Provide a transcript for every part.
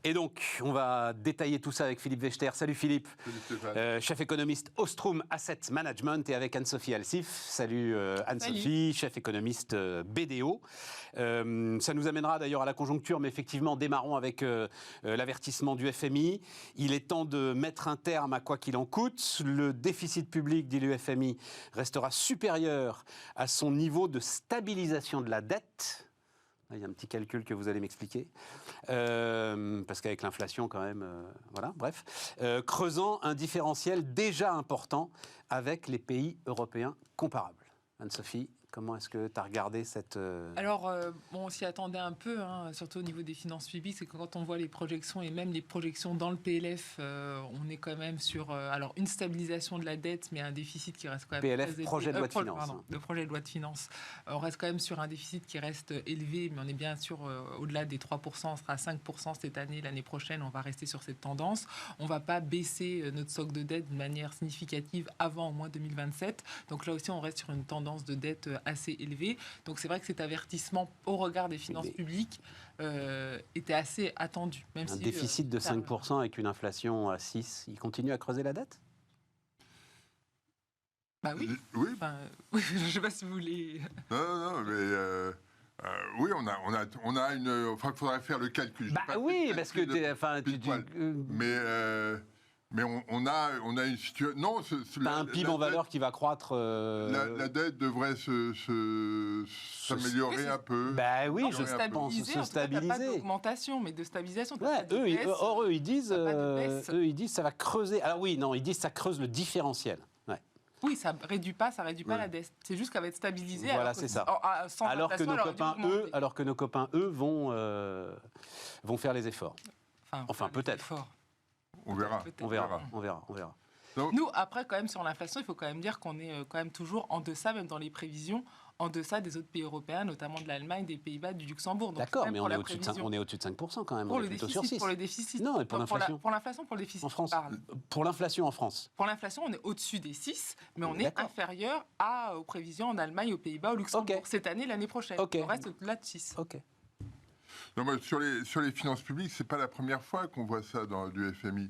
Et donc, on va détailler tout ça avec Philippe Wechter. Salut Philippe. Salut Stéphane. Chef économiste Ostrom Asset Management et avec Anne-Sophie Alsif. Salut Anne-Sophie, chef économiste BDO. Ça nous amènera d'ailleurs à la conjoncture, mais effectivement, démarrons avec l'avertissement du FMI. Il est temps de mettre un terme à quoi qu'il en coûte. Le déficit public, dit le FMI, restera supérieur à son niveau de stabilisation de la dette. Il y a un petit calcul que vous allez m'expliquer, parce qu'avec l'inflation quand même, voilà, bref. Creusant un différentiel déjà important avec les pays européens comparables. Anne-Sophie, comment est-ce que tu as regardé cette... Alors, on s'y attendait un peu, surtout au niveau des finances publiques, c'est que quand on voit les projections, et même les projections dans le PLF, on est quand même sur alors une stabilisation de la dette, mais un déficit qui reste quand même... PLF, projet de loi de finances. Pardon, le projet de loi de finances. On reste quand même sur un déficit qui reste élevé, mais on est bien sûr au-delà des 3%, on sera à 5% cette année, l'année prochaine, on va rester sur cette tendance. On ne va pas baisser notre stock de dette de manière significative avant au moins 2027. Donc là aussi, on reste sur une tendance de dette assez élevé. Donc c'est vrai que cet avertissement au regard des finances publiques était assez attendu. Même un déficit de 5% avec une inflation à 6%, il continue à creuser la dette ? Bah oui. Oui. Enfin, oui, je ne sais pas si vous voulez... Non, mais... oui, on a une... Enfin, il faudrait faire le calcul. Bah oui, parce que... Mais on a une situation... Non, t'as un PIB en valeur qui va croître... La dette devrait s'améliorer un peu. Bah oui, se stabiliser. En tout cas, pas d'augmentation, mais de stabilisation. Ouais, eux, ils disent ça va creuser. Alors oui, non, ils disent ça creuse le différentiel. Ouais. Oui, ça réduit pas la dette. C'est juste qu'elle va être stabilisée. Voilà, c'est ça. Alors que nos copains, eux, vont faire les efforts. Enfin peut-être. On verra. Donc, nous, après, quand même, sur l'inflation, il faut quand même dire qu'on est quand même toujours en deçà, même dans les prévisions, en deçà des autres pays européens, notamment de l'Allemagne, des Pays-Bas, du Luxembourg. Donc, d'accord, mais on est au-dessus de 5% quand même. Pour le déficit. Non, et pour l'inflation. Pour l'inflation, pour le déficit. En France. Pour l'inflation en France. Pour l'inflation, on est au-dessus des 6, mais on est inférieur aux prévisions en Allemagne, aux Pays-Bas, au Luxembourg. Cette année, l'année prochaine. On reste au-delà de 6. Ok. Non, mais sur les finances publiques, c'est pas la première fois qu'on voit ça du FMI.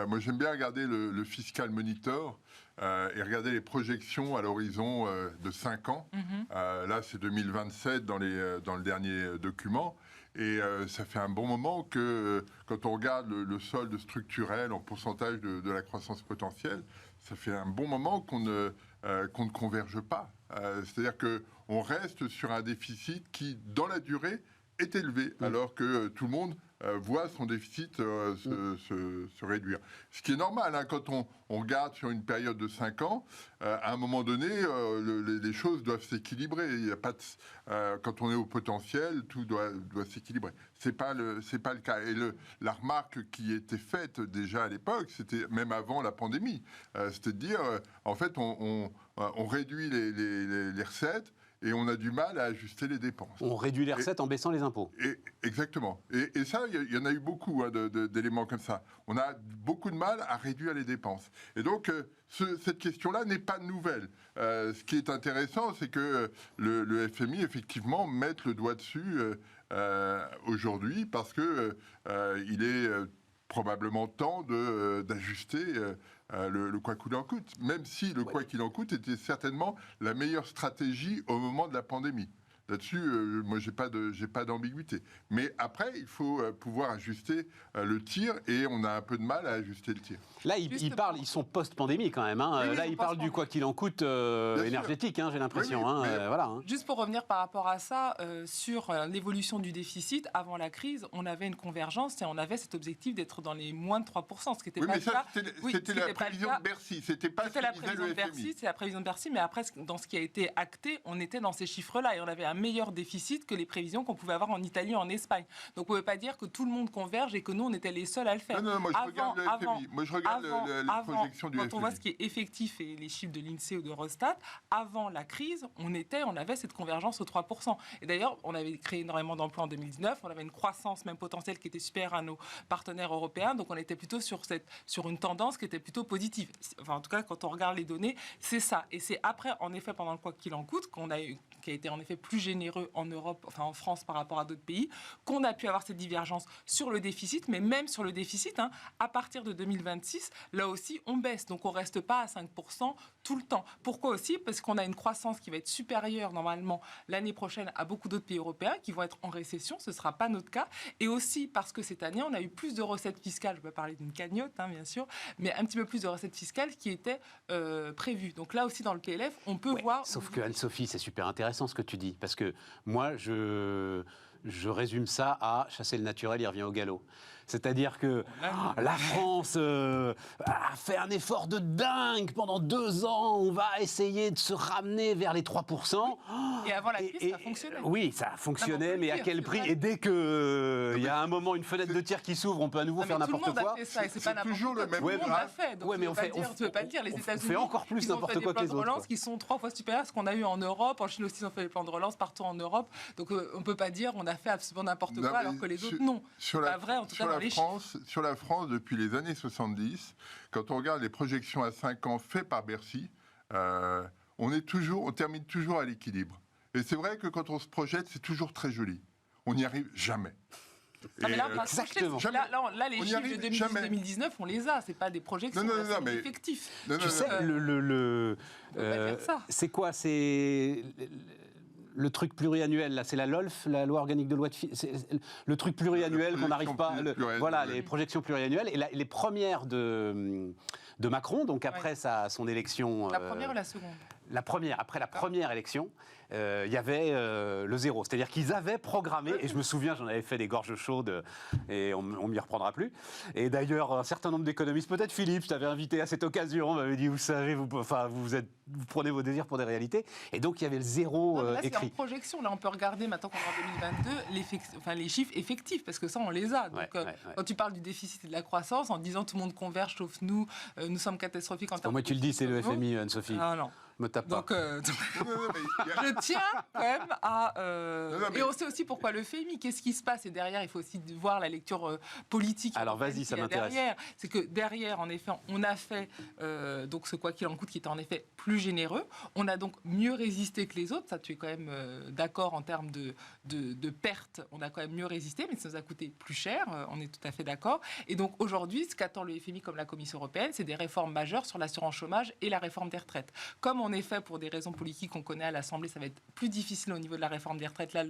Moi, j'aime bien regarder le Fiscal Monitor et regarder les projections à l'horizon de 5 ans. Là, c'est 2027 dans le dernier document. Et ça fait un bon moment que, quand on regarde le solde structurel en pourcentage de la croissance potentielle, ça fait un bon moment qu'on ne converge pas. C'est-à-dire qu'on reste sur un déficit qui, dans la durée, est élevé, alors que tout le monde voit son déficit se réduire. Ce qui est normal, quand on regarde sur une période de 5 ans, à un moment donné, les choses doivent s'équilibrer. Il y a pas quand on est au potentiel, tout doit s'équilibrer. C'est pas le cas. Et la remarque qui était faite déjà à l'époque, c'était même avant la pandémie, c'était de dire, en fait, on réduit les recettes, et on a du mal à ajuster les dépenses. On réduit les recettes en baissant les impôts. Exactement. Et ça, il y en a eu beaucoup d'éléments comme ça. On a beaucoup de mal à réduire les dépenses. Et donc, cette question-là n'est pas nouvelle. Ce qui est intéressant, c'est que le FMI, effectivement, mette le doigt dessus aujourd'hui, parce que il est probablement temps d'ajuster le quoi qu'il en coûte, même si le quoi qu'il en coûte était certainement la meilleure stratégie au moment de la pandémie. Là-dessus, moi, j'ai pas d'ambiguïté. Mais après, il faut pouvoir ajuster le tir, et on a un peu de mal à ajuster le tir. Là, ils sont post-pandémie quand même. Oui, là, ils parlent du quoi qu'il en coûte énergétique, j'ai l'impression. Voilà. Juste pour revenir par rapport à ça, sur l'évolution du déficit, avant la crise, on avait une convergence et on avait cet objectif d'être dans les moins de 3%, ce qui n'était pas le cas. C'était la prévision de Bercy. C'était la prévision de Bercy, c'est la prévision de Bercy, mais après, dans ce qui a été acté, on était dans ces chiffres-là et on avait un meilleur déficit que les prévisions qu'on pouvait avoir en Italie ou en Espagne. Donc on ne peut pas dire que tout le monde converge et que nous, on était les seuls à le faire. Non, moi je regarde le FMI. Moi je regarde les projections du FMI. Quand on voit ce qui est effectif et les chiffres de l'INSEE ou de Eurostat, avant la crise, on avait cette convergence aux 3%. Et d'ailleurs, on avait créé énormément d'emplois en 2019, on avait une croissance même potentielle qui était supérieure à nos partenaires européens, donc on était plutôt sur une tendance qui était plutôt positive. Enfin, en tout cas, quand on regarde les données, c'est ça. Et c'est après, en effet, pendant le quoi qu'il en coûte, qui a été en effet plus généreux en Europe, enfin en France par rapport à d'autres pays, qu'on a pu avoir cette divergence sur le déficit, mais même sur le déficit, à partir de 2026, là aussi, on baisse. Donc, on ne reste pas à 5% tout le temps. Pourquoi aussi ? Parce qu'on a une croissance qui va être supérieure, normalement, l'année prochaine à beaucoup d'autres pays européens qui vont être en récession. Ce ne sera pas notre cas. Et aussi parce que cette année, on a eu plus de recettes fiscales. Je peux parler d'une cagnotte, bien sûr, mais un petit peu plus de recettes fiscales qui étaient prévues. Donc là aussi, dans le PLF, on peut voir... Sauf que Anne-Sophie, c'est super intéressant ce que tu dis. Parce que moi, je résume ça à chasser le naturel, il revient au galop. C'est-à-dire que la France a fait un effort de dingue pendant 2 ans. On va essayer de se ramener vers les 3%. Et avant la crise, ça fonctionnait. Oui, ça fonctionnait, mais à quel prix ? Et dès qu'il y a un moment, une fenêtre de tir qui s'ouvre, on peut à nouveau faire n'importe quoi. Tout le monde a fait ça, et c'est pas toujours le même. Tout le monde l'a fait. Donc, mais on fait pas dire, les États-Unis, fait encore plus n'importe quoi que les autres. Ils ont fait des plans de relance qui sont 3 fois supérieurs à ce qu'on a eu en Europe. En Chine aussi, ils ont fait des plans de relance partout en Europe. Donc, on ne peut pas dire on a fait absolument n'importe quoi alors que les autres, non. C'est pas vrai, en tout cas, dans les chiffres. Sur la France, depuis les années 70, quand on regarde les projections à 5 ans faites par Bercy, on termine toujours à l'équilibre. Et c'est vrai que quand on se projette, c'est toujours très joli. On n'y arrive jamais. Mais là, exactement. Là, les chiffres de 2018-2019, on les a. C'est pas des projections, c'est des effectifs. Tu sais, c'est quoi ? C'est le truc pluriannuel, là, c'est la LOLF, la loi organique de loi de finances, le truc pluriannuel qu'on n'arrive pas... Voilà, les projections pluriannuelles. Et les premières de Macron, donc après son élection... La première ou la seconde ? La première, après la première élection, il y avait le zéro. C'est-à-dire qu'ils avaient programmé, et je me souviens, j'en avais fait des gorges chaudes, et on m'y reprendra plus. Et d'ailleurs, un certain nombre d'économistes, peut-être Philippe, je t'avais invité à cette occasion, m'avait dit, vous savez, vous prenez vos désirs pour des réalités. Et donc, il y avait le zéro là, écrit. C'est en projection. Là, on peut regarder, maintenant qu'on est en 2022, les chiffres effectifs, parce que ça, on les a. Donc, quand tu parles du déficit et de la croissance, en disant tout le monde converge, sauf nous, nous sommes catastrophiques en termes de... Moi, tu le dis, c'est le FMI, Anne-Sophie. Ah non. Me tape pas. Je tiens quand même à... Et on sait aussi pourquoi le FMI. Qu'est-ce qui se passe ? Et derrière, il faut aussi voir la lecture politique. Alors vas-y, ça m'intéresse. C'est que derrière, en effet, on a fait donc ce quoi qu'il en coûte qui était en effet plus généreux. On a donc mieux résisté que les autres. Ça, tu es quand même d'accord en termes de pertes. On a quand même mieux résisté, mais ça nous a coûté plus cher. On est tout à fait d'accord. Et donc aujourd'hui, ce qu'attend le FMI comme la Commission européenne, c'est des réformes majeures sur l'assurance chômage et la réforme des retraites. Comme en effet, pour des raisons politiques qu'on connaît à l'Assemblée, ça va être plus difficile au niveau de la réforme des retraites. Là,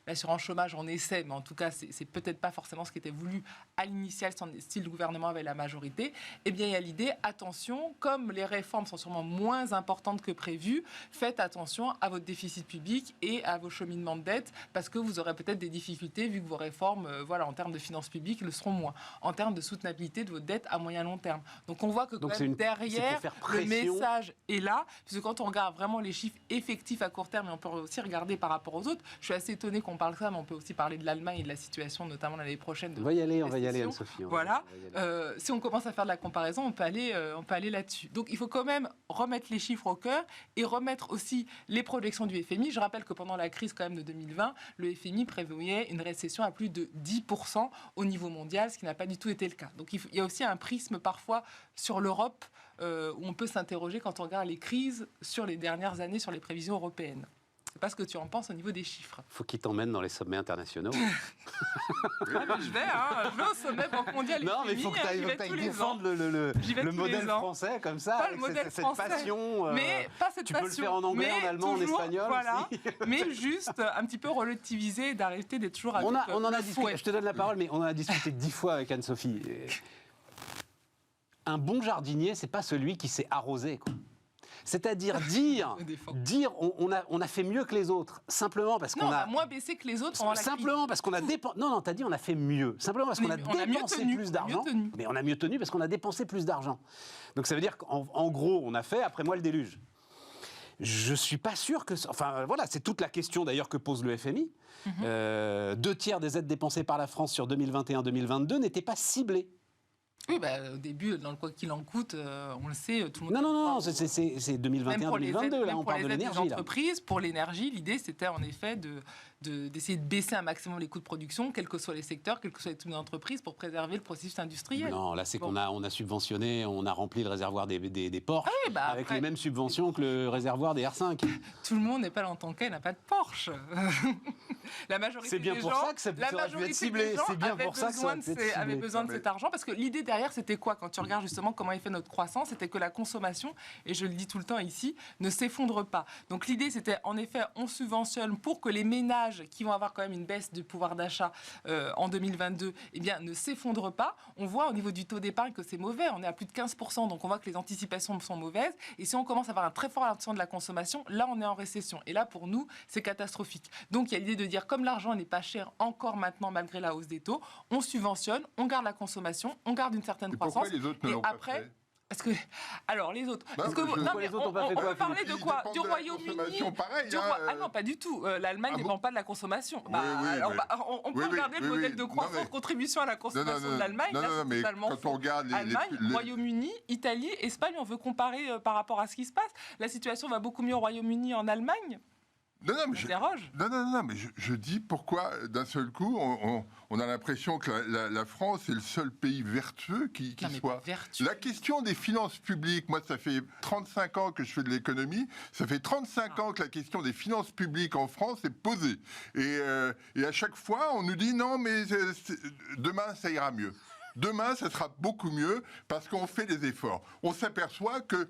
l'assurance chômage, on essaie, mais en tout cas, c'est peut-être pas forcément ce qui était voulu à l'initial si le gouvernement avait la majorité. Eh bien, il y a l'idée, attention, comme les réformes sont sûrement moins importantes que prévues, faites attention à votre déficit public et à vos cheminements de dette, parce que vous aurez peut-être des difficultés, vu que vos réformes, en termes de finances publiques, le seront moins. En termes de soutenabilité de votre dette à moyen long terme. Donc, on voit que derrière, le message est là, puisque quand on regarde vraiment les chiffres effectifs à court terme, et on peut aussi regarder par rapport aux autres, je suis assez étonnée qu'on parle de ça, mais on peut aussi parler de l'Allemagne et de la situation, notamment l'année prochaine. On va y aller, Anne-Sophie. Voilà. Si on commence à faire de la comparaison, on peut aller là-dessus. Donc, il faut quand même remettre les chiffres au cœur et remettre aussi les projections du FMI. Je rappelle que pendant la crise quand même de 2020, le FMI prévoyait une récession à plus de 10% au niveau mondial, ce qui n'a pas du tout été le cas. Donc, il y a aussi un prisme parfois sur l'Europe où on peut s'interroger quand on regarde les crises sur les dernières années, sur les prévisions européennes. Je ne sais pas ce que tu en penses au niveau des chiffres. Il faut qu'ils t'emmènent dans les sommets internationaux. Je vais au sommet Banque mondiale. Non, mais il faut que tu ailles défendre le modèle français comme ça, pas avec le modèle cette français, passion. Mais pas cette tu passion. peux le faire en anglais, en allemand, toujours, en espagnol aussi. Mais juste un petit peu relativiser et d'arrêter d'être toujours avec on en a discuté. Je te donne la parole, mais on en a discuté 10 fois avec Anne-Sophie. Un bon jardinier, c'est pas celui qui s'est arrosé, quoi. C'est-à-dire dire on a fait mieux que les autres, simplement parce qu'on a moins baissé que les autres pendant la crise. Simplement parce qu'on a dépensé... Non, t'as dit on a fait mieux. Simplement parce qu'on a dépensé plus d'argent. Mais on a mieux tenu parce qu'on a dépensé plus d'argent. Donc ça veut dire qu'en gros, on a fait, après moi, le déluge. Je suis pas sûr que... Enfin, voilà, c'est toute la question d'ailleurs que pose le FMI. 2 tiers des aides dépensées par la France sur 2021-2022 n'étaient pas ciblées. Oui, au début, dans le quoi qu'il en coûte, on le sait, tout le monde... Non, c'est 2021-2022, là, on parle de l'énergie. Pour les entreprises, pour l'énergie, l'idée, c'était en effet d'essayer de baisser un maximum les coûts de production, quels que soient les secteurs, quelles que soient les types d'entreprises, pour préserver le processus industriel. Non, là, c'est qu'on a subventionné, on a rempli le réservoir des Porsche, avec après, les mêmes subventions que le réservoir des R5. Tout le monde n'est pas dans ton cas, n'a pas de Porsche. La majorité c'est bien des pour gens, ça que ça aurait pu être ciblé. C'est bien pour ça que ça avait besoin de cet argent, parce que l'idée derrière, c'était quoi? Quand tu regardes justement comment est fait notre croissance, c'était que la consommation, et je le dis tout le temps ici, ne s'effondre pas. Donc l'idée, c'était en effet, on subventionne pour que les ménages qui vont avoir quand même une baisse de pouvoir d'achat en 2022, eh bien, ne s'effondrent pas. On voit au niveau du taux d'épargne que c'est mauvais. On est à plus de 15%, donc on voit que les anticipations sont mauvaises. Et si on commence à avoir un très fort ralentissement de la consommation, là, on est en récession. Et là, pour nous, c'est catastrophique. Donc il y a l'idée de dire, comme l'argent n'est pas cher encore maintenant, malgré la hausse des taux, on subventionne, on garde la consommation, on garde une certaine croissance. Les autres ne l'ont pas fait. Parce que, alors, les autres. Les autres ont pas fait quoi, peut parler de quoi? Du Royaume-Uni. Ah non, pas du tout. L'Allemagne ne vend pas de la consommation. On peut regarder le modèle de croissance, contribution à la consommation de l'Allemagne. Non, mais quand on regarde Allemagne, Royaume-Uni, Italie, Espagne, on veut comparer par rapport à ce qui se passe. La situation va beaucoup mieux au Royaume-Uni, en Allemagne. Non, mais je dis pourquoi, d'un seul coup, on a l'impression que la France est le seul pays vertueux qui soit. La question des finances publiques, moi, ça fait 35 ans que je fais de l'économie, ça fait 35 ans que la question des finances publiques en France est posée. Et à chaque fois, on nous dit non, mais demain, ça ira mieux. Demain, ça sera beaucoup mieux parce qu'on fait des efforts. On s'aperçoit que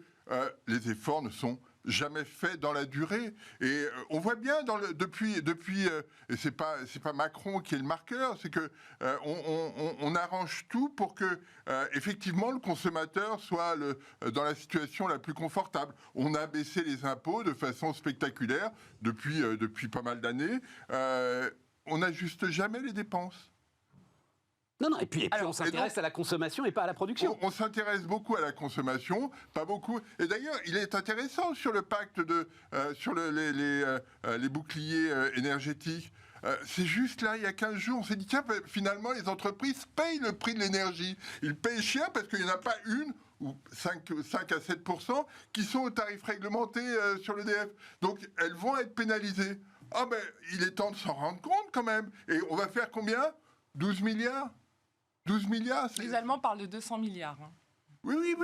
les efforts ne sont jamais fait dans la durée. Et on voit bien depuis et c'est pas Macron qui est le marqueur, c'est que on arrange tout pour que effectivement le consommateur soit dans la situation la plus confortable. On a baissé les impôts de façon spectaculaire depuis pas mal d'années. On n'ajuste jamais les dépenses. Non, et puis on s'intéresse à la consommation et pas à la production. On s'intéresse beaucoup à la consommation, pas beaucoup. Et d'ailleurs, il est intéressant sur le pacte sur les boucliers énergétiques. C'est juste là, il y a 15 jours, on s'est dit, tiens, finalement, les entreprises payent le prix de l'énergie. Ils payent cher parce qu'il n'y en a pas une ou 5 à 7% qui sont au tarif réglementé sur l'EDF. Donc, elles vont être pénalisées. Ah ben, il est temps de s'en rendre compte quand même. Et on va faire combien? 12 milliards 12 milliards. Les Allemands parlent de 200 milliards. Oui.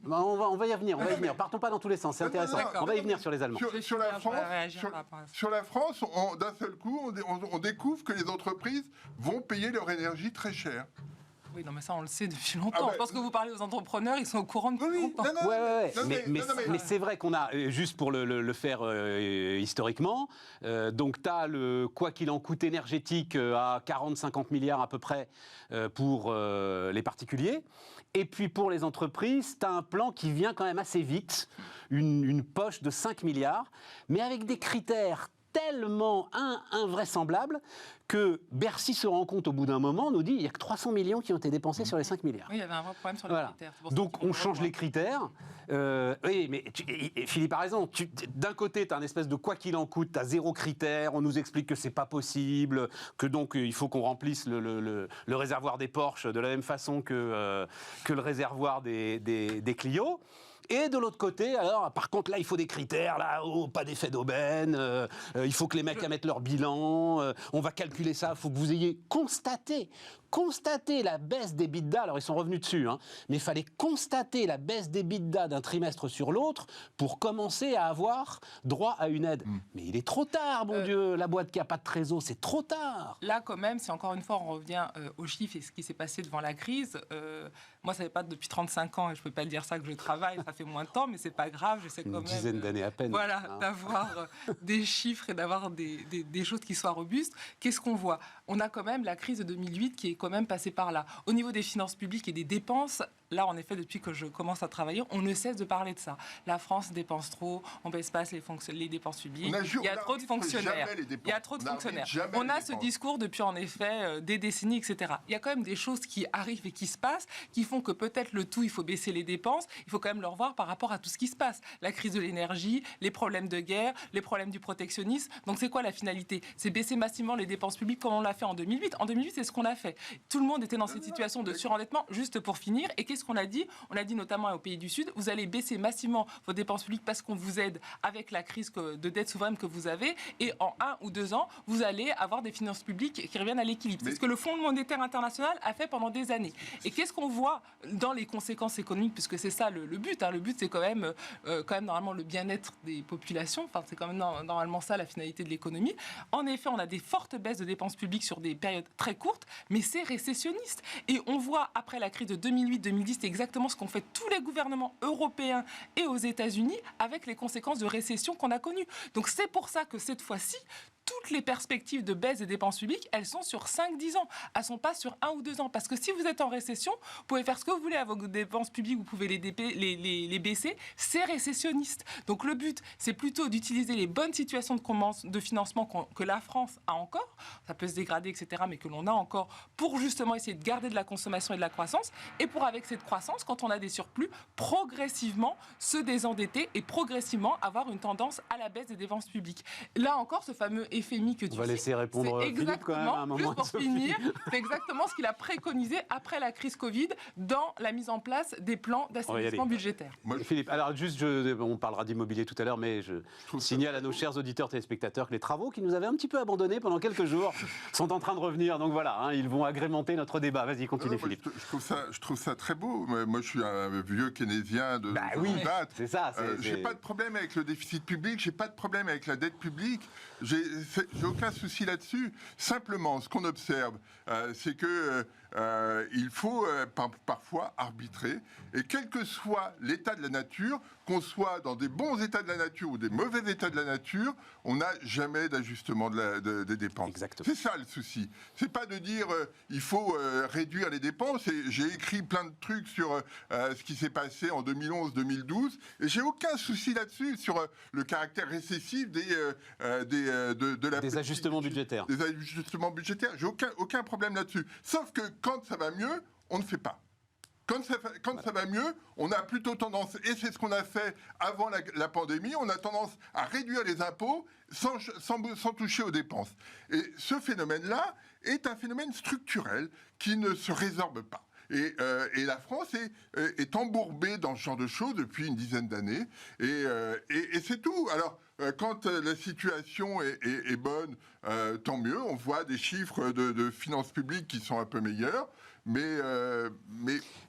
On va y revenir. Partons pas dans tous les sens, c'est intéressant. On va y venir sur les Allemands. Sur la France, d'un seul coup, on découvre que les entreprises vont payer leur énergie très cher. Oui, non, mais ça, on le sait depuis longtemps. Je pense que vous parlez aux entrepreneurs, ils sont au courant depuis longtemps. Mais c'est vrai qu'on a, juste pour le faire historiquement, donc tu as le quoi qu'il en coûte énergétique à 40-50 milliards à peu près pour les particuliers. Et puis pour les entreprises, tu as un plan qui vient quand même assez vite, une poche de 5 milliards, mais avec des critères tellement invraisemblables que Bercy se rend compte au bout d'un moment, nous dit il n'y a que 300 millions qui ont été dépensés sur les 5 milliards. Oui, il y avait un vrai problème sur les critères. Donc on change les critères. Oui, mais Philippe a raison. D'un côté, tu as un espèce de quoi qu'il en coûte, tu as 0 critère, on nous explique que c'est pas possible, que donc il faut qu'on remplisse le réservoir des Porsche de la même façon que le réservoir des Clio. Et de l'autre côté, alors, par contre, là, il faut des critères, là, pas d'effet d'aubaine, il faut que les mecs mettent leur bilan, on va calculer ça, il faut que vous ayez constaté la baisse des EBITDA, alors ils sont revenus dessus, mais il fallait constater la baisse des EBITDA d'un trimestre sur l'autre pour commencer à avoir droit à une aide. Mais il est trop tard, mon Dieu, la boîte qui n'a pas de trésor, c'est trop tard. Là, quand même, si encore une fois, on revient aux chiffres et ce qui s'est passé devant la crise, moi, ça n'est pas depuis 35 ans, et je ne peux pas le dire ça que je travaille, ça fait moins de temps, mais c'est pas grave, j'essaie quand même... Une dizaine d'années à peine. Voilà, d'avoir des chiffres et d'avoir des choses qui soient robustes. Qu'est-ce qu'on voit? On a quand même la crise de 2008 qui est quand même passée par là. Au niveau des finances publiques et des dépenses, là, en effet, depuis que je commence à travailler, on ne cesse de parler de ça. La France dépense trop, on baisse pas les dépenses publiques, il y a trop de fonctionnaires. Il y a trop de fonctionnaires. On a ce discours depuis, en effet, des décennies, etc. Il y a quand même des choses qui arrivent et qui se passent, qui font que peut-être le tout, il faut baisser les dépenses, il faut quand même le revoir par rapport à tout ce qui se passe. La crise de l'énergie, les problèmes de guerre, les problèmes du protectionnisme. Donc c'est quoi la finalité? C'est baisser massivement les dépenses publiques comme on l'a fait en 2008. En 2008, c'est ce qu'on a fait. Tout le monde était dans cette situation de surendettement, juste pour finir. Et qu'est-ce qu'on a dit? On a dit notamment aux pays du Sud, vous allez baisser massivement vos dépenses publiques parce qu'on vous aide avec la crise de dette souveraine que vous avez. Et en 1 ou 2 ans, vous allez avoir des finances publiques qui reviennent à l'équilibre. C'est ce que le Fonds monétaire international a fait pendant des années. Et qu'est-ce qu'on voit dans les conséquences économiques, puisque c'est ça le but. Le but, c'est quand même normalement le bien-être des populations. Enfin, c'est quand même normalement ça la finalité de l'économie. En effet, on a des fortes baisses de dépenses publiques sur des périodes très courtes, mais c'est récessionniste. Et on voit après la crise de 2008-2010, c'est exactement ce qu'ont fait tous les gouvernements européens et aux États-Unis avec les conséquences de récession qu'on a connues. Donc c'est pour ça que cette fois-ci, toutes les perspectives de baisse des dépenses publiques, elles sont sur 5-10 ans. Elles ne sont pas sur 1 ou 2 ans. Parce que si vous êtes en récession, vous pouvez faire ce que vous voulez à vos dépenses publiques, vous pouvez les baisser. C'est récessionniste. Donc le but, c'est plutôt d'utiliser les bonnes situations de financement que la France a encore. Ça peut se dégrader, etc., mais que l'on a encore pour justement essayer de garder de la consommation et de la croissance. Et pour, avec cette croissance, quand on a des surplus, progressivement se désendetter et progressivement avoir une tendance à la baisse des dépenses publiques. Là encore, ce fameux FMI que tu On va laisser répondre Philippe quand même à un moment. Juste pour finir, c'est exactement ce qu'il a préconisé après la crise Covid dans la mise en place des plans d'assainissement budgétaire. Philippe, alors juste, on parlera d'immobilier tout à l'heure, mais je signale à nos chers auditeurs téléspectateurs que les travaux qui nous avaient un petit peu abandonnés pendant quelques jours sont en train de revenir. Donc voilà, ils vont agrémenter notre débat. Vas-y, continue Philippe. Je trouve ça très beau. Moi, je suis un vieux keynésien de date. C'est ça. J'ai pas de problème avec le déficit public, j'ai pas de problème avec la dette publique. J'ai aucun souci là-dessus. Simplement, ce qu'on observe, c'est que il faut parfois arbitrer. Et quel que soit l'état de la nature, qu'on soit dans des bons états de la nature ou des mauvais états de la nature, on n'a jamais d'ajustement des dépenses. Exactement. C'est ça le souci. C'est pas de dire il faut réduire les dépenses. Et j'ai écrit plein de trucs sur ce qui s'est passé en 2011-2012. Et j'ai aucun souci là-dessus, sur le caractère récessif des ajustements budgétaires. Des ajustements budgétaires. J'ai aucun problème là-dessus. Sauf que quand ça va mieux, on ne fait pas. Quand ça va mieux, on a plutôt tendance, et c'est ce qu'on a fait avant la pandémie, on a tendance à réduire les impôts sans toucher aux dépenses. Et ce phénomène-là est un phénomène structurel qui ne se résorbe pas. Et la France est embourbée dans ce genre de choses depuis une dizaine d'années. Et c'est tout. Alors, quand la situation est bonne, tant mieux. On voit des chiffres de finances publiques qui sont un peu meilleurs. Mais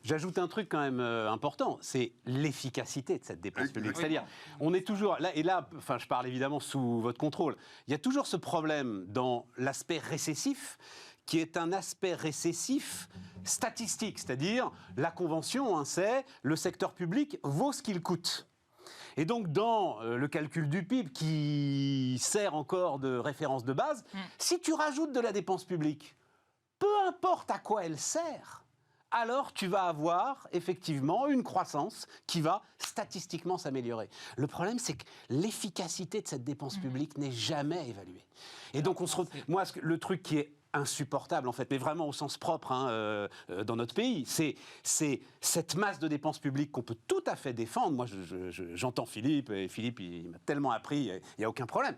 j'ajoute un truc quand même important, c'est l'efficacité de cette dépense publique. C'est-à-dire, on est toujours là, et là, enfin, je parle évidemment sous votre contrôle. Il y a toujours ce problème dans l'aspect récessif, qui est un aspect récessif statistique, c'est-à-dire la convention, c'est le secteur public vaut ce qu'il coûte. Et donc, dans le calcul du PIB, qui sert encore de référence de base, si tu rajoutes de la dépense publique, peu importe à quoi elle sert, alors tu vas avoir effectivement une croissance qui va statistiquement s'améliorer. Le problème, c'est que l'efficacité de cette dépense publique n'est jamais évaluée. Et donc, moi, le truc qui est insupportable, en fait, mais vraiment au sens propre dans notre pays, c'est cette masse de dépenses publiques qu'on peut tout à fait défendre. Moi, j'entends Philippe, et Philippe, il m'a tellement appris, il n'y a aucun problème.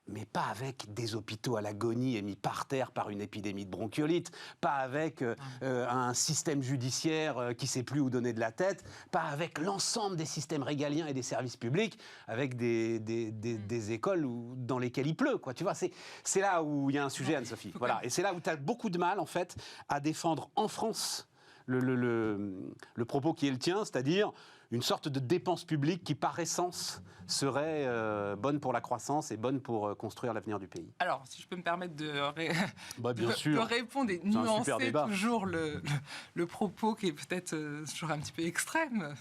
Mais pas avec des hôpitaux à l'agonie et mis par terre par une épidémie de bronchiolite, pas avec un système judiciaire qui ne sait plus où donner de la tête, pas avec l'ensemble des systèmes régaliens et des services publics, avec des écoles dans lesquelles il pleut, quoi. Tu vois, c'est là où il y a un sujet, Anne-Sophie. Voilà. Et c'est là où tu as beaucoup de mal, en fait, à défendre en France le propos qui est le tien, c'est-à-dire une sorte de dépense publique qui, par essence, serait bonne pour la croissance et bonne pour construire l'avenir du pays. Alors, si je peux me permettre de sûr. répondre et nuancer toujours le propos qui est peut-être toujours un petit peu extrême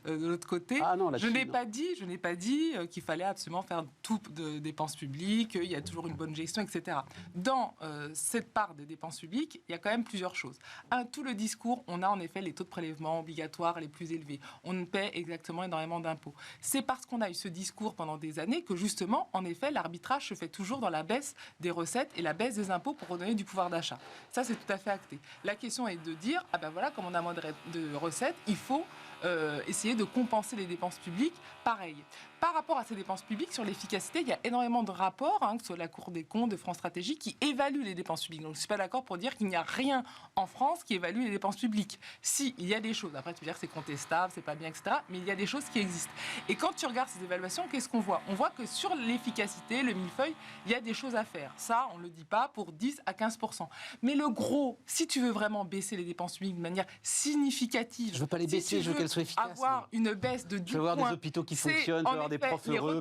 de l'autre côté. Ah non, je n'ai pas dit qu'il fallait absolument faire tout de dépenses publiques, il y a toujours une bonne gestion, etc. Dans cette part des dépenses publiques, il y a quand même plusieurs choses. Tout le discours, on a en effet les taux de prélèvement obligatoires les plus élevés. On paie exactement énormément d'impôts. C'est parce qu'on a eu ce discours pendant des années que justement, en effet, l'arbitrage se fait toujours dans la baisse des recettes et la baisse des impôts pour redonner du pouvoir d'achat. Ça, c'est tout à fait acté. La question est de dire, ah ben voilà, comme on a moins de recettes, il faut essayer de compenser les dépenses publiques. Pareil. Par rapport à ces dépenses publiques, sur l'efficacité, il y a énormément de rapports, que ce soit la Cour des comptes, de France Stratégie, qui évaluent les dépenses publiques. Donc, je ne suis pas d'accord pour dire qu'il n'y a rien en France qui évalue les dépenses publiques. Si, il y a des choses. Après, tu peux dire que c'est contestable, c'est pas bien, etc. Mais il y a des choses qui existent. Et quand tu regardes ces évaluations, qu'est-ce qu'on voit ? On voit que sur l'efficacité, le millefeuille, il y a des choses à faire. Ça, on ne le dit pas pour 10 à 15%. Mais le gros, si tu veux vraiment baisser les dépenses publiques de manière significative... Je ne veux pas les baisser, je veux qu'elles soient efficaces. Avoir une baisse de 10 points... Je veux avoir des hôpitaux qui fonctionnent, je veux avoir des profs heureux...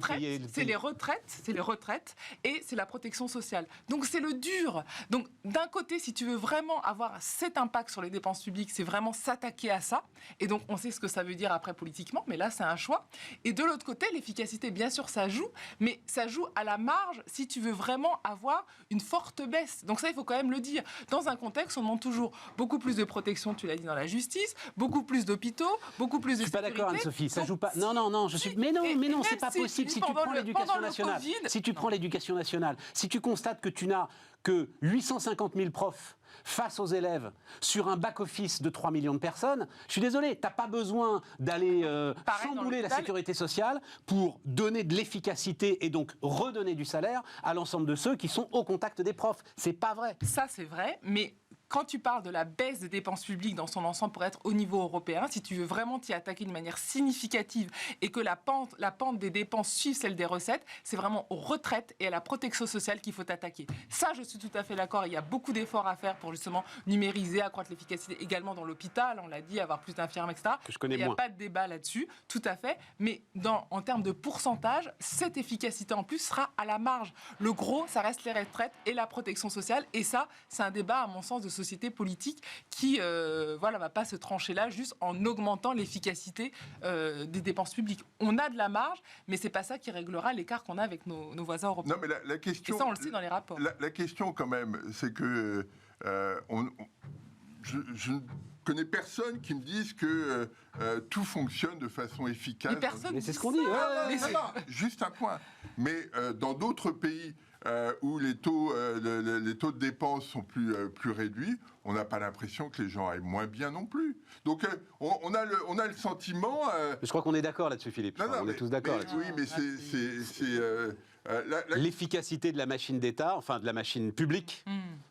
C'est les retraites et c'est la protection sociale. Donc c'est le dur. Donc d'un côté, si tu veux vraiment avoir cet impact sur les dépenses publiques, c'est vraiment s'attaquer à ça. Et donc on sait ce que ça veut dire après politiquement, mais là c'est un choix. Et de l'autre côté, l'efficacité, bien sûr, ça joue, mais ça joue à la marge si tu veux vraiment avoir une forte baisse. Donc ça, il faut quand même le dire. Dans un contexte, on demande toujours beaucoup plus de protection, tu l'as dit, dans la justice, beaucoup plus d'hôpitaux, beaucoup plus de sécurité. Je suis pas d'accord, Anne-Sophie, ça joue pas. Non, je suis. Mais non, c'est pas possible. Si tu prends l'éducation nationale, si tu constates que tu n'as que 850 000 profs face aux élèves sur un back-office de 3 millions de personnes, je suis désolé, tu n'as pas besoin d'aller chambouler la sécurité sociale pour donner de l'efficacité et donc redonner du salaire à l'ensemble de ceux qui sont au contact des profs. C'est pas vrai. Ça, c'est vrai, mais... Quand tu parles de la baisse des dépenses publiques dans son ensemble pour être au niveau européen, si tu veux vraiment t'y attaquer de manière significative et que la pente des dépenses suive celle des recettes, c'est vraiment aux retraites et à la protection sociale qu'il faut t'attaquer. Ça, je suis tout à fait d'accord. Il y a beaucoup d'efforts à faire pour justement numériser, accroître l'efficacité également dans l'hôpital, on l'a dit, avoir plus d'infirmières, etc. Que je connais moins. Il n'y a pas de débat là-dessus, tout à fait. Mais en termes de pourcentage, cette efficacité en plus sera à la marge. Le gros, ça reste les retraites et la protection sociale. Et ça, c'est un débat, à mon sens, de société politique qui va pas se trancher là juste en augmentant l'efficacité des dépenses publiques. On a de la marge, mais c'est pas ça qui réglera l'écart qu'on a avec nos voisins européens. Non, mais la question, et ça, on le sait dans les rapports. La question, quand même, c'est que je ne connais personne qui me dise que tout fonctionne de façon efficace. Mais c'est ce qu'on dit. Juste un point. Mais dans d'autres pays où les taux de dépenses sont plus réduits, on n'a pas l'impression que les gens aillent moins bien non plus. Donc on a le sentiment... Je crois qu'on est d'accord là-dessus, Philippe. On est tous d'accord là-dessus. Oui, mais c'est... l'efficacité de la machine d'État, enfin de la machine publique,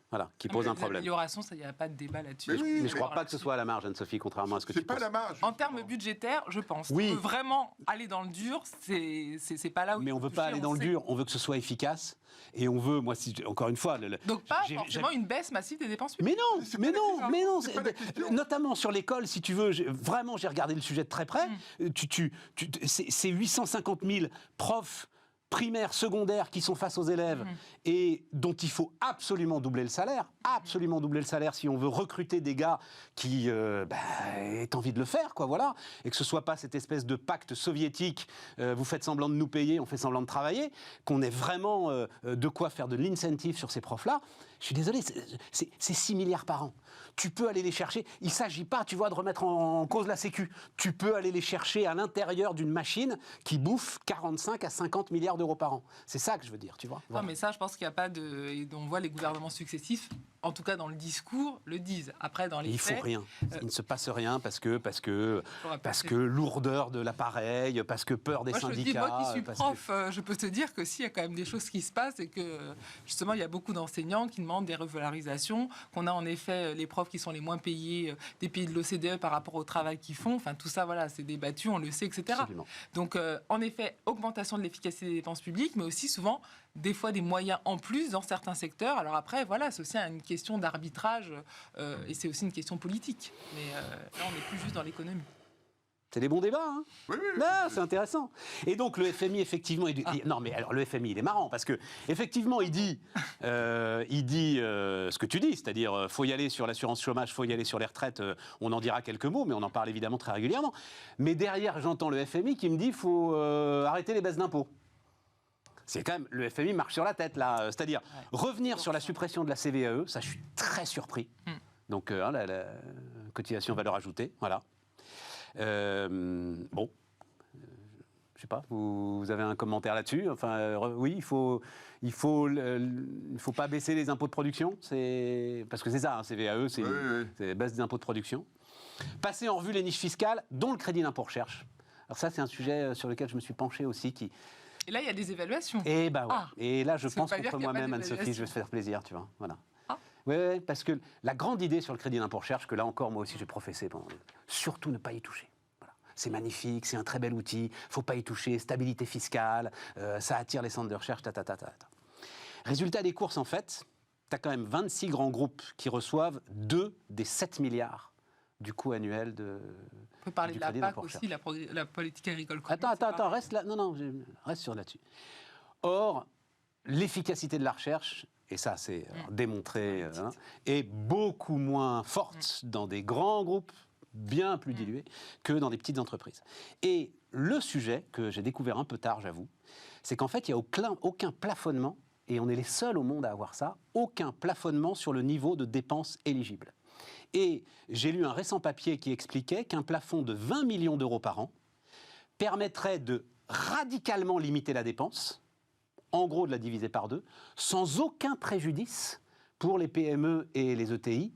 voilà, qui pose un problème. L'amélioration, il n'y a pas de débat là-dessus. Mais je ne crois pas que ce soit à la marge, Anne-Sophie, contrairement à ce que tu penses. C'est pas la marge. En termes budgétaires, je pense. Oui. On veut vraiment aller dans le dur, c'est pas là où... Mais on ne veut pas aller dans le dur, on veut que ce soit efficace. Et on veut, encore une fois... Donc pas forcément une baisse massive des dépenses publiques. Mais non. Notamment sur l'école, si tu veux, vraiment, j'ai regardé le sujet de très près. C'est 850 000 profs primaires, secondaires qui sont face aux élèves et dont il faut absolument doubler le salaire si on veut recruter des gars qui aient envie de le faire, quoi, voilà, et que ce soit pas cette espèce de pacte soviétique, vous faites semblant de nous payer, on fait semblant de travailler, qu'on ait vraiment de quoi faire de l'incentive sur ces profs-là. Je suis désolé, c'est 6 milliards par an. Tu peux aller les chercher. Il ne s'agit pas, tu vois, de remettre en cause la Sécu. Tu peux aller les chercher à l'intérieur d'une machine qui bouffe 45 à 50 milliards d'euros par an. C'est ça que je veux dire, tu vois. Voilà. Non, mais ça, je pense qu'il n'y a pas de... Et on voit les gouvernements successifs, en tout cas dans le discours, le disent. Après, dans les faits... Il ne faut rien. Il ne se passe rien parce que lourdeur de l'appareil, parce que peur des syndicats. Moi qui suis prof, je peux te dire que s'il y a quand même des choses qui se passent et que, justement, il y a beaucoup d'enseignants qui demandent des revalorisations, qu'on a en effet les profs qui sont les moins payés des pays de l'OCDE par rapport au travail qu'ils font. Enfin, tout ça, voilà, c'est débattu, on le sait, etc. Absolument. Donc, en effet, augmentation de l'efficacité des dépenses publiques, mais aussi souvent, des fois, des moyens en plus dans certains secteurs. Alors après, voilà, c'est aussi une question d'arbitrage et c'est aussi une question politique. Mais là, on n'est plus juste dans l'économie. C'est des bons débats, hein. Oui. Non, c'est intéressant. Et donc le FMI, effectivement, non mais alors le FMI, il est marrant parce que effectivement, il dit ce que tu dis, c'est-à-dire faut y aller sur l'assurance chômage, faut y aller sur les retraites. On en dira quelques mots, mais on en parle évidemment très régulièrement. Mais derrière, j'entends le FMI qui me dit faut arrêter les baisses d'impôts. C'est quand même, le FMI marche sur la tête là, c'est-à-dire revenir sur la suppression de la CVAE, ça je suis très surpris. Donc la cotisation valeur ajoutée, voilà. Bon, je sais pas, vous avez un commentaire là-dessus? Enfin, oui, il faut pas baisser les impôts de production, parce que c'est ça, CVAE, c'est baisse des impôts de production. Passer en revue les niches fiscales, dont le crédit d'impôt recherche. Alors ça, c'est un sujet sur lequel je me suis penché aussi, Et là, il y a des évaluations. Et bah ouais. Et là, je pense contre moi-même, Anne-Sophie, je vais te faire plaisir, tu vois. Voilà. Oui, parce que la grande idée sur le crédit d'impôt recherche, que là encore, moi aussi, j'ai professé, surtout ne pas y toucher. Voilà. C'est magnifique, c'est un très bel outil, il ne faut pas y toucher, stabilité fiscale, ça attire les centres de recherche, Résultat des courses, en fait, tu as quand même 26 grands groupes qui reçoivent 2 des 7 milliards du coût annuel de. On peut parler de la PAC aussi, la politique agricole commune. Attends, reste là. Non, reste sur là-dessus. Or, l'efficacité de la recherche, et ça c'est démontré, est beaucoup moins forte dans des grands groupes bien plus dilués que dans des petites entreprises. Et le sujet que j'ai découvert un peu tard, j'avoue, c'est qu'en fait, il n'y a aucun plafonnement, et on est les seuls au monde à avoir ça, aucun plafonnement sur le niveau de dépenses éligibles. Et j'ai lu un récent papier qui expliquait qu'un plafond de 20 millions d'euros par an permettrait de radicalement limiter la dépense, en gros de la diviser par 2, sans aucun préjudice pour les PME et les ETI,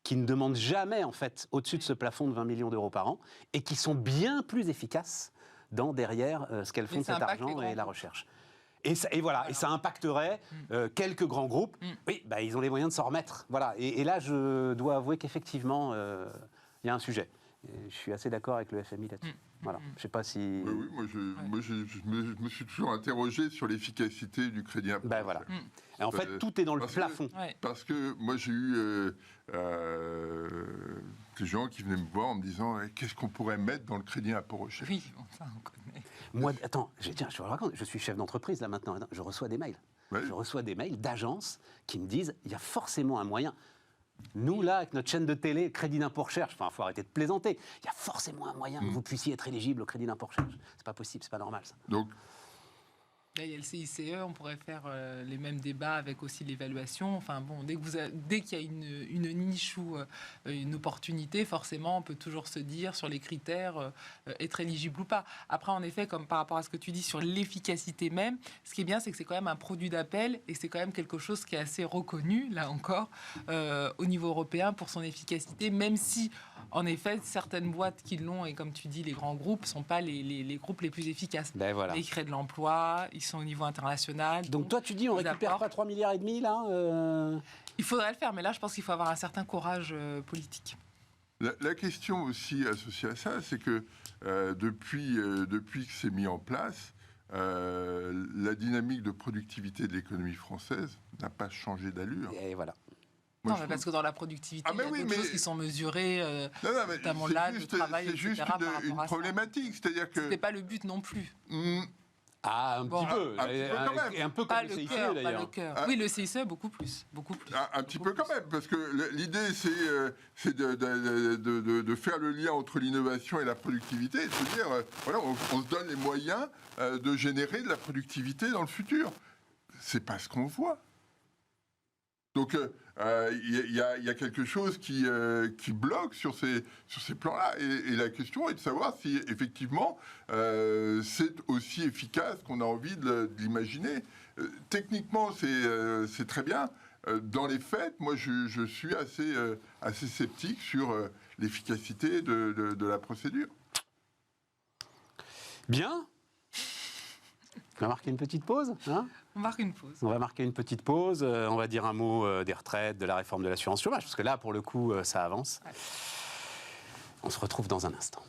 qui ne demandent jamais, en fait, au-dessus de ce plafond de 20 millions d'euros par an, et qui sont bien plus efficaces dans derrière ce qu'elles font de cet argent et la recherche. Et voilà, et ça impacterait quelques grands groupes. Oui, bah, ils ont les moyens de s'en remettre. Voilà. Et là, je dois avouer qu'effectivement, il y a un sujet. Et je suis assez d'accord avec le FMI là-dessus. Voilà. Je sais pas si. Oui, moi, je me suis toujours interrogé sur l'efficacité du crédit impôt. Ben voilà. Et en fait, tout est dans le plafond. Parce que moi, j'ai eu des gens qui venaient me voir en me disant qu'est-ce qu'on pourrait mettre dans le crédit impôt recherche. Oui, ça, on connaît. Moi, attends, je vous raconte, je suis chef d'entreprise là maintenant, je reçois des mails. Ouais. Je reçois des mails d'agences qui me disent il y a forcément un moyen. Nous, là, avec notre chaîne de télé, crédit d'impôt recherche, enfin, il faut arrêter de plaisanter. Il y a forcément un moyen que vous puissiez être éligible au crédit d'impôt recherche. C'est pas possible, c'est pas normal, ça. Donc, là, il y a le CICE, on pourrait faire les mêmes débats avec aussi l'évaluation. Enfin bon, dès qu'il y a une niche ou une opportunité, forcément, on peut toujours se dire sur les critères être éligible ou pas. Après, en effet, comme par rapport à ce que tu dis sur l'efficacité même, ce qui est bien, c'est que c'est quand même un produit d'appel et c'est quand même quelque chose qui est assez reconnu, là encore, au niveau européen pour son efficacité, même si, en effet, certaines boîtes qui l'ont, et comme tu dis, les grands groupes, ne sont pas les groupes les plus efficaces. Ben voilà. Ils créent de l'emploi, ils sont au niveau international. Donc toi, tu dis, on récupère pas 3,5 milliards là Il faudrait le faire, mais là, je pense qu'il faut avoir un certain courage politique. la question aussi associée à ça, c'est que depuis que c'est mis en place, la dynamique de productivité de l'économie française n'a pas changé d'allure. Et voilà. Moi, non, mais parce que dans la productivité, il y a d'autres choses qui sont mesurées, notamment là, le travail, c'est juste une problématique, c'est-à-dire que... C'était pas le but non plus. Ah, un petit peu. Et un peu comme le CICE, d'ailleurs. Oui, le CICE, beaucoup plus. Un petit peu quand même, parce que l'idée, c'est de faire le lien entre l'innovation et la productivité, et de se dire, voilà, on se donne les moyens de générer de la productivité dans le futur. C'est pas ce qu'on voit. Donc, il y a quelque chose qui bloque sur ces plans-là. Et la question est de savoir si, effectivement, c'est aussi efficace qu'on a envie de l'imaginer. Techniquement, c'est très bien. Dans les faits, moi, je suis assez sceptique sur l'efficacité de la procédure. Bien. On va marquer une petite pause, hein ? On marque une pause. On va marquer une petite pause. On va dire un mot des retraites, de la réforme de l'assurance chômage, parce que là, pour le coup, ça avance. Ouais. On se retrouve dans un instant.